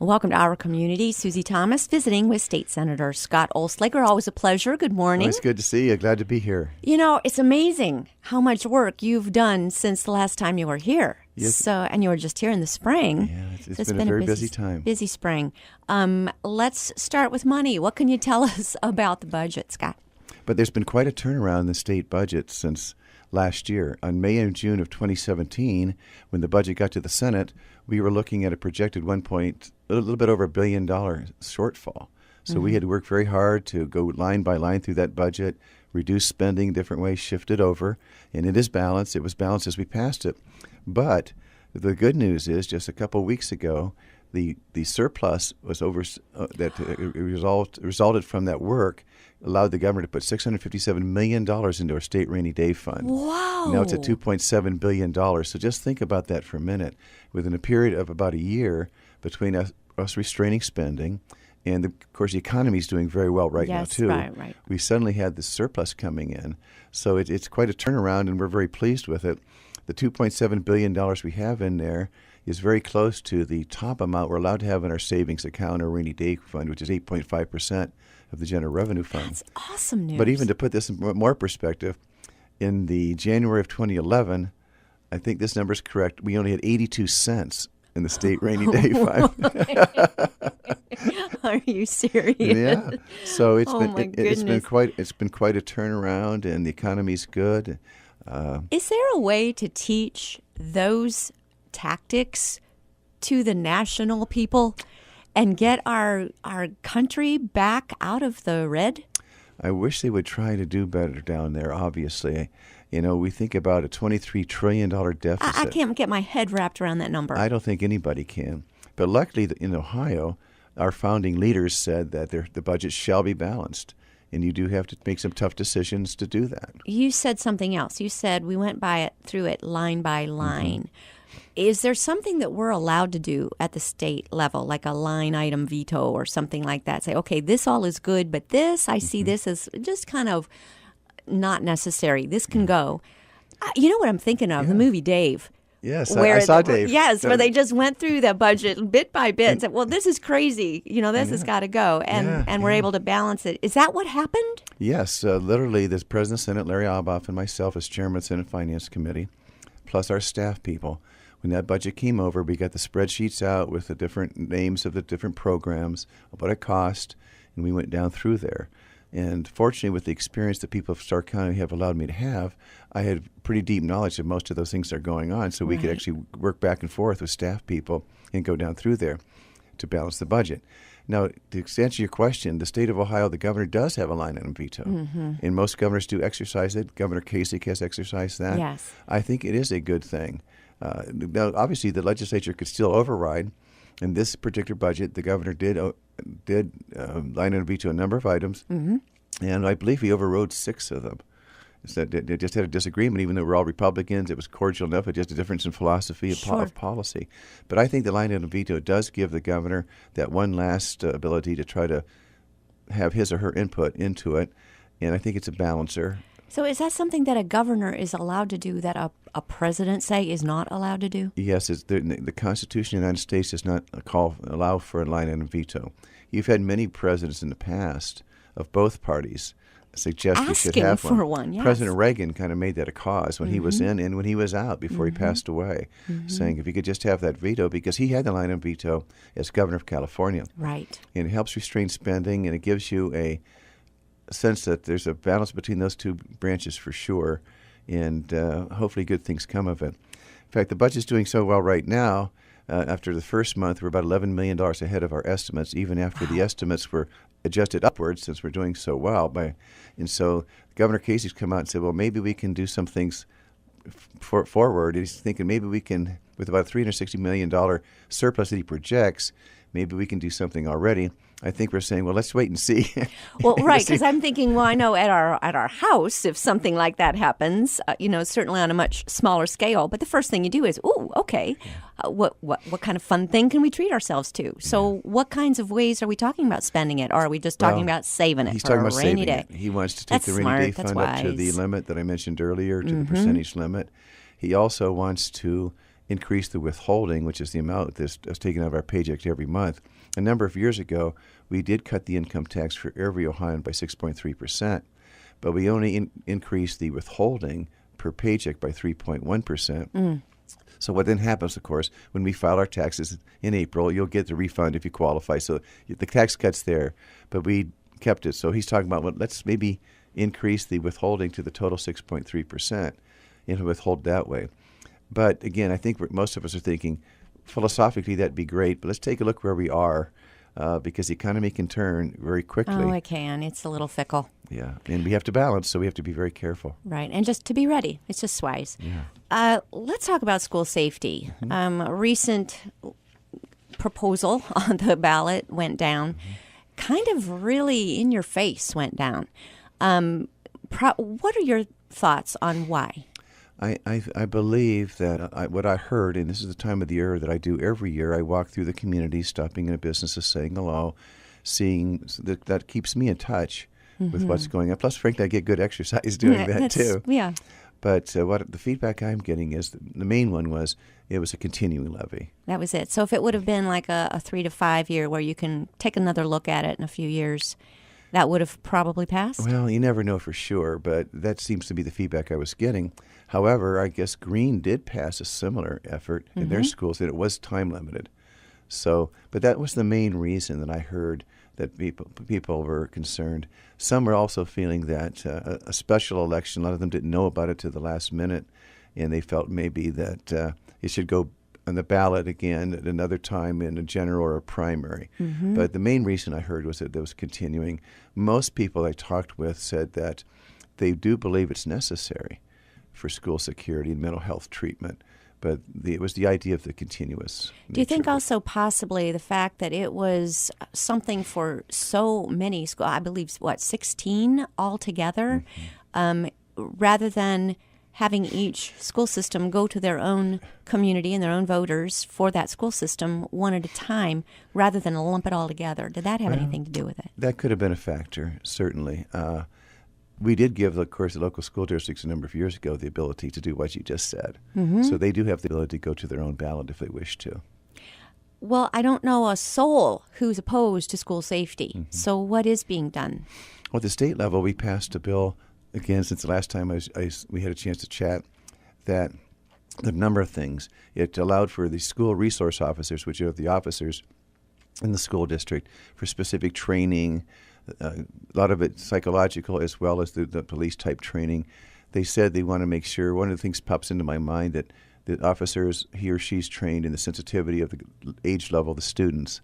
Welcome to our community. Susie Thomas visiting with State Senator Scott Oelslager. Always a pleasure. Good morning. It's good to see you. Glad to be here. You know, it's amazing how much work you've done since the last time you were here. Yes. And you were just here in the spring. Yeah, it's been a very busy time. Busy spring. Let's start with money. What can you tell us about the budget, Scott? But there's been quite a turnaround in the state budget since last year. On May and June of 2017, when the budget got to the Senate, we were looking at a projected a little bit over $1 billion shortfall. So we had to work very hard to go line by line through that budget, reduce spending different ways, shift it over, and it is balanced. It was balanced as we passed it. But the good news is, just a couple of weeks ago, the surplus was resulted from that work allowed the governor to put $657 million into our state rainy day fund. Wow. Now it's at $2.7 billion. So just think about that for a minute. Within a period of about a year between us restraining spending and, of course, the economy is doing very well now, too. Right. We suddenly had this surplus coming in. So it's quite a turnaround, and we're very pleased with it. The $2.7 billion we have in there is very close to the top amount we're allowed to have in our savings account or rainy day fund, which is 8.5% of the general revenue fund. That's awesome news. But even to put this in more perspective, in the January of 2011, I think this number is correct, we only had 82 cents in the state rainy day fund. Are you serious? Yeah. So it's been quite a turnaround, and the economy's good. Is there a way to teach those tactics to the national people and get our country back out of the red? I wish they would try to do better down there, obviously. You know, we think about a $23 trillion deficit. I can't get my head wrapped around that number. I don't think anybody can. But luckily, in Ohio, our founding leaders said that the budget shall be balanced. And you do have to make some tough decisions to do that. You said something else. You said we went through it line by line. Mm-hmm. Is there something that we're allowed to do at the state level, like a line item veto or something like that? Say, okay, this all is good, but this, I see this as just kind of not necessary. This can go. You know what I'm thinking of? The movie Dave. Yes, I saw Dave. Yes, where they just went through the budget bit by bit and said, well, this is crazy. You know, this has got to go. And we're able to balance it. Is that what happened? Yes. Literally, the President of the Senate, Larry Alboff, and myself as chairman of the Senate Finance Committee, plus our staff people, when that budget came over, we got the spreadsheets out with the different names of the different programs, what it cost, and we went down through there. And fortunately, with the experience that people of Stark County have allowed me to have, I had pretty deep knowledge of most of those things that are going on, so we could actually work back and forth with staff people and go down through there to balance the budget. Now, to answer your question, the state of Ohio, the governor does have a line item veto, and most governors do exercise it. Governor Kasich has exercised that. Yes. I think it is a good thing. Now, obviously, the legislature could still override. In this particular budget, the governor did line item veto a number of items, and I believe he overrode 6 of them. So they just had a disagreement, even though we're all Republicans. It was cordial enough, but just a difference in philosophy of policy. But I think the line item veto does give the governor that one last ability to try to have his or her input into it, and I think it's a balancer. So is that something that a governor is allowed to do that a president, say, is not allowed to do? Yes, the Constitution of the United States does not allow for a line item veto. You've had many presidents in the past of both parties suggest you should have one. For one, yes. President Reagan kind of made that a cause when he was in and when he was out before he passed away, saying if he could just have that veto, because he had the line item veto as governor of California. Right. And it helps restrain spending, and it gives you a sense that there's a balance between those two branches for sure, and hopefully good things come of it. In fact, the budget's doing so well right now. After the first month, we're about $11 million ahead of our estimates, even after the estimates were adjusted upwards since we're doing so well. And so Governor Casey's come out and said, well, maybe we can do some things forward. He's thinking maybe we can, with about $360 million surplus that he projects, maybe we can do something already. I think we're saying, well, let's wait and see. Well, right, because I'm thinking, well, I know at our house, if something like that happens, certainly on a much smaller scale, but the first thing you do is, ooh, okay, what kind of fun thing can we treat ourselves to? So what kinds of ways are we talking about spending it, or are we just talking about saving it for a rainy day? He wants to take the rainy day fund up to the limit that I mentioned earlier, to the percentage limit. He also wants to increase the withholding, which is the amount that's taken out of our paycheck every month. A number of years ago, we did cut the income tax for every Ohioan by 6.3%, but we only increased the withholding per paycheck by 3.1%. So what then happens, of course, when we file our taxes in April, you'll get the refund if you qualify. So the tax cut's there, but we kept it. So he's talking about, well, let's maybe increase the withholding to the total 6.3% and withhold that way. But again, I think most of us are thinking, philosophically, that'd be great, but let's take a look where we are because the economy can turn very quickly. Oh, it can. It's a little fickle. Yeah, and we have to balance, so we have to be very careful. Right, and just to be ready. It's just wise. Yeah. Let's talk about school safety. A recent proposal on the ballot went down, kind of really in your face went down. What are your thoughts on why? I believe that what I heard, and this is the time of the year that I do every year, I walk through the community, stopping in a business, saying hello, seeing that keeps me in touch with what's going on. Plus, frankly, I get good exercise doing that too. Yeah. But what the feedback I'm getting is the main one was it was a continuing levy. That was it. So if it would have been like a 3 to 5 year where you can take another look at it in a few years, that would have probably passed? Well, you never know for sure, but that seems to be the feedback I was getting. However, I guess Green did pass a similar effort in their schools, and it was time limited. So, but that was the main reason that I heard that people were concerned. Some were also feeling that a special election, a lot of them didn't know about it to the last minute, and they felt maybe that it should go on the ballot again at another time in a general or a primary. But the main reason I heard was that it was continuing. Most people I talked with said that they do believe it's necessary for school security and mental health treatment, but it was the idea of the continuous Do you think nature. also possibly the fact that it was something for so many schools, I believe, 16 altogether, rather than having each school system go to their own community and their own voters for that school system one at a time, rather than lump it all together? Did that have anything to do with it? That could have been a factor, certainly. We did give, of course, the local school districts a number of years ago the ability to do what you just said. So they do have the ability to go to their own ballot if they wish to. Well, I don't know a soul who's opposed to school safety. So what is being done? Well, at the state level, we passed a bill, again, since the last time we had a chance to chat, that a number of things. It allowed for the school resource officers, which are the officers in the school district, for specific training, a lot of it psychological as well as the police-type training. They said they want to make sure, one of the things pops into my mind, that the officers, he or she's trained in the sensitivity of the age level of the students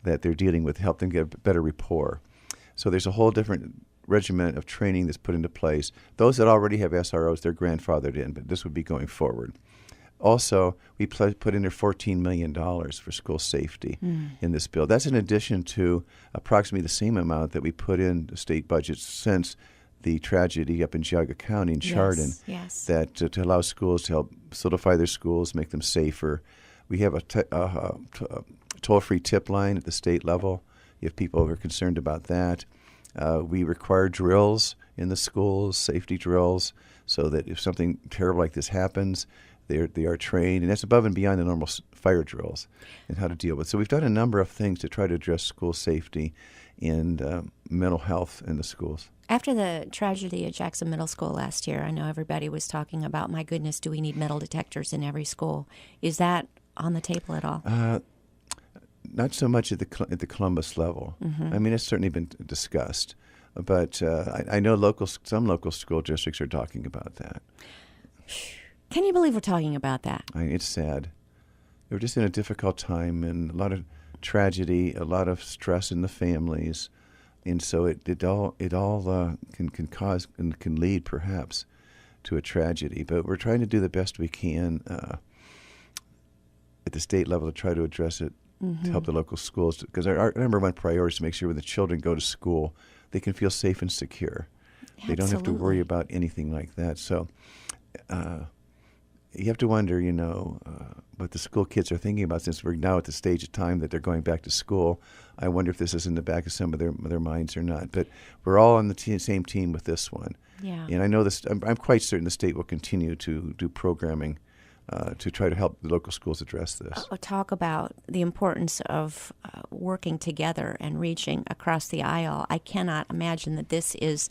that they're dealing with, help them get a better rapport. So there's a whole different regimen of training that's put into place. Those that already have SROs, they're grandfathered in, but this would be going forward. Also, we put in there $14 million for school safety in this bill. That's in addition to approximately the same amount that we put in the state budget since the tragedy up in Geauga County in Chardon, that to allow schools to help solidify their schools, make them safer. We have a toll-free tip line at the state level if people are concerned about that. We require drills in the schools, safety drills, so that if something terrible like this happens, they are trained, and that's above and beyond the normal fire drills and how to deal with. So we've done a number of things to try to address school safety and mental health in the schools. After the tragedy at Jackson Middle School last year, I know everybody was talking about, my goodness, do we need metal detectors in every school? Is that on the table at all? Not so much at the Columbus level. I mean, it's certainly been discussed, but I know some local school districts are talking about that. Can you believe we're talking about that? It's sad. We're just in a difficult time and a lot of tragedy, a lot of stress in the families, and so it all can cause and can lead perhaps to a tragedy. But we're trying to do the best we can at the state level to try to address it, to help the local schools, because our number one priority is to make sure when the children go to school, they can feel safe and secure. Absolutely. They don't have to worry about anything like that. So you have to wonder, what the school kids are thinking about, since we're now at the stage of time that they're going back to school. I wonder if this is in the back of some of their minds or not. But we're all on the same team with this one. Yeah. And I know this. I'm quite certain the state will continue to do programming to try to help the local schools address this. Talk about the importance of working together and reaching across the aisle. I cannot imagine that this is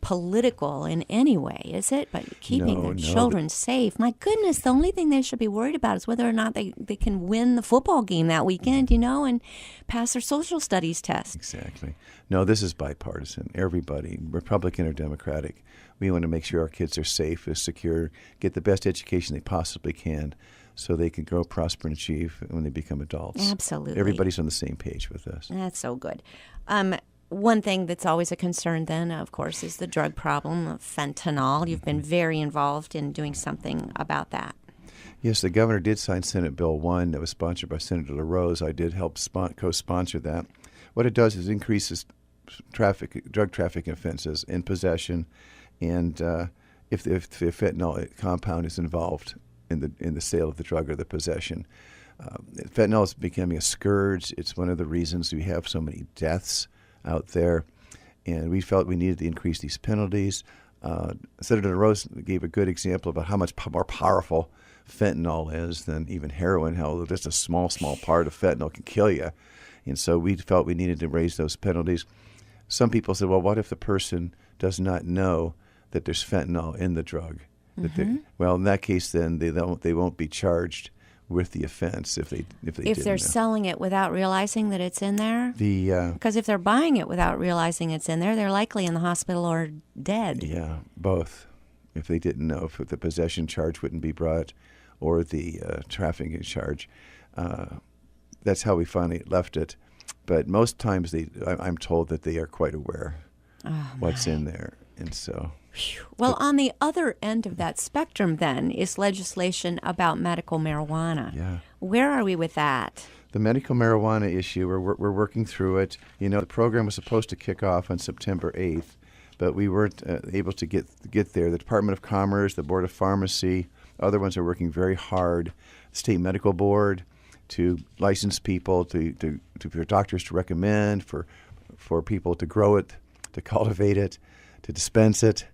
political in any way, is it? But keeping their children safe. My goodness, the only thing they should be worried about is whether or not they can win the football game that weekend, and pass their social studies test. Exactly. No, this is bipartisan. Everybody, Republican or Democratic, we want to make sure our kids are safe, is secure, get the best education they possibly can so they can grow, prosper, and achieve when they become adults. Absolutely. Everybody's on the same page with this. That's so good. One thing that's always a concern then, of course, is the drug problem of fentanyl. You've been very involved in doing something about that. Yes, the governor did sign Senate Bill 1 that was sponsored by Senator LaRose. I did help co-sponsor that. What it does is increases drug trafficking offenses in possession, and if the fentanyl compound is involved in the sale of the drug or the possession. Fentanyl is becoming a scourge. It's one of the reasons we have so many deaths out there, and we felt we needed to increase these penalties. Senator Rose gave a good example about how much more powerful fentanyl is than even heroin, how just a small part of fentanyl can kill you. And so we felt we needed to raise those penalties. Some people said, well, what if the person does not know that there's fentanyl in the drug? Well, in that case, then they won't be charged with the offense if they're selling it without realizing that it's in there. Because if they're buying it without realizing it's in there, they're likely in the hospital or dead. Yeah, both. If they didn't know, if the possession charge wouldn't be brought, or the trafficking charge, that's how we finally left it. But most times, I'm told that they are quite aware what's in there, and so. Well, on the other end of that spectrum, then, is legislation about medical marijuana. Yeah. Where are we with that? The medical marijuana issue, we're working through it. The program was supposed to kick off on September 8th, but we weren't able to get there. The Department of Commerce, the Board of Pharmacy, other ones are working very hard. The State Medical Board to license people, for doctors to recommend, for people to grow it, to cultivate it, to dispense it.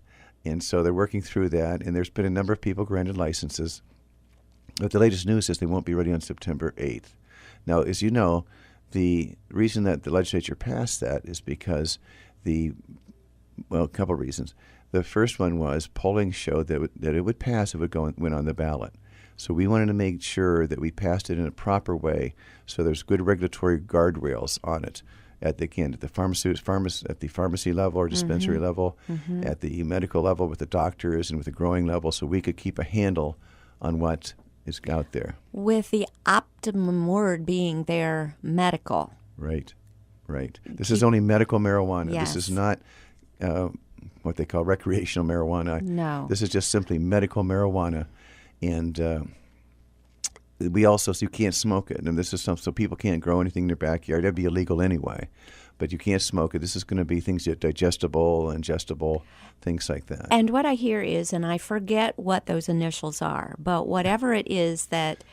And so they're working through that, and there's been a number of people granted licenses. But the latest news is they won't be ready on September 8th. Now, as you know, the reason that the legislature passed that is because a couple of reasons. The first one was polling showed that it would pass if it went on the ballot. So we wanted to make sure that we passed it in a proper way so there's good regulatory guardrails on it. At the pharmacy level or dispensary level, at the medical level with the doctors and with the growing level, so we could keep a handle on what is out there. With the optimum word being there, medical. Right. This is only medical marijuana. Yes. This is not what they call recreational marijuana. No. This is just simply medical marijuana, and we also, so you can't smoke it, and this is so people can't grow anything in their backyard. That'd be illegal anyway, but you can't smoke it. This is going to be things that are digestible, ingestible, things like that. And what I hear is, and I forget what those initials are, but whatever it is that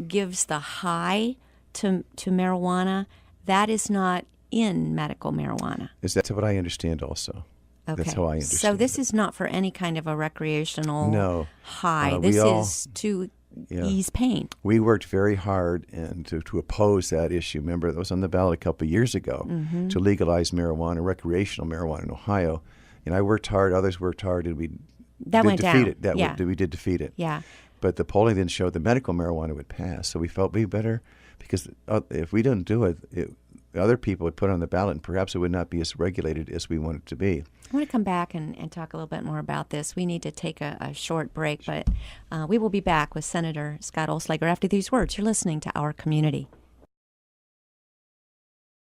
gives the high to marijuana, that is not in medical marijuana. Is that what I understand also? Okay. That's how I understand So this it. is not for any kind of a recreational high. We this all, is to ease pain. We worked very hard to oppose that issue. Remember, it was on the ballot a couple of years ago to legalize marijuana, recreational marijuana in Ohio. And I worked hard, others worked hard, and we went defeat down. it. We did defeat it. Yeah. But the polling then showed the medical marijuana would pass. So we felt we better, because if we didn't do it, other people would put it on the ballot, and perhaps it would not be as regulated as we want it to be. I want to come back and talk a little bit more about this. We need to take a short break, but we will be back with Senator Scott Oelslager after these words. You're listening to Our Community.